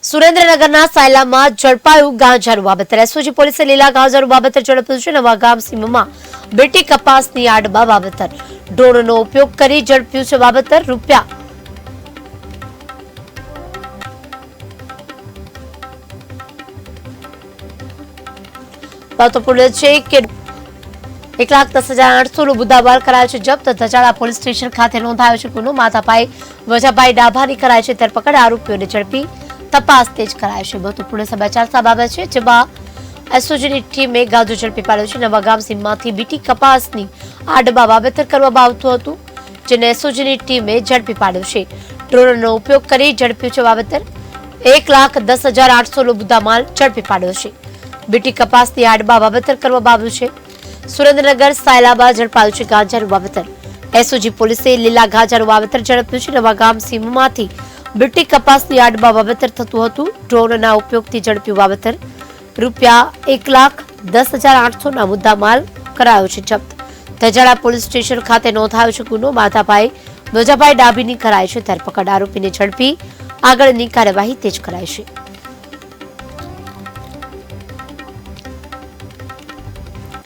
સુરેન્દ્રનગરના સાયલામાં ઝડપાયું ગાંજાનું વાવેતર। એસઓજી પોલીસે લીલા ગાંજાનું વાવેતર ઝડપ્યું છે। નવા ગામ સીમમાં બેટી કપાસની આડમાં વાવેતર, ડ્રોનનો ઉપયોગ કરી ઝડપ્યું છે વાવેતર। રૂપિયા મહત્વપૂર્ણ છે કે 1,10,800નો મુદ્દામાલ કરાયો છે જપ્ત। ધજાળા પોલીસ સ્ટેશન ખાતે નોંધાયો છે ગુનો। માધાભાઈ વજાભાઈ ડાભાની કરાઈ છે ધરપકડ। આરોપીઓને ઝડપી તપાસ તેજ કરાય છે। મહત્વપૂર્ણ સમાચાર સામે આવ્યા છે, જેમાં એસઓજીની ટીમે ગાંજો ઝડપી પાડ્યો છે। નવા ગામ સીમમાંથી બીટી કપાસની આડમાં વાવેતર કરવામાં આવતું હતું, જેને એસઓજીની ટીમે ઝડપી પાડ્યો છે। ડ્રોનનો ઉપયોગ કરી ઝડપ્યું છે વાવેતર। 1,10,800નો મુદ્દામાલ ઝડપી પાડ્યો છે। બીટી કપાસની આડમાં વાવેતર કરવામાં આવ્યું છે। સુરેન્દ્રનગર સાયલામાં ઝડપાયું છે ગાંજાનું વાવેતર। એસઓજી પોલીસે લીલા ગાંજાનું વાવેતર ઝડપ્યું છે। નવા ગામ સીમમાંથી બીટી કપાસની આડમાં વાવેતર થતું હતું, ડ્રોનના ઉપયોગથી ઝડપ્યું વાવેતર। રૂપિયા 1,10,800ના મુદ્દામાલ કરાયો છે જપ્ત। ધજાળા પોલીસ સ્ટેશન ખાતે નોંધાયો છે ગુનો। માધાભાઈ વજાભાઈ ડાભીની કરાઈ છે ધરપકડ। આરોપીને ઝડપી આગળની કાર્યવાહી તેજ કરાઈ છે।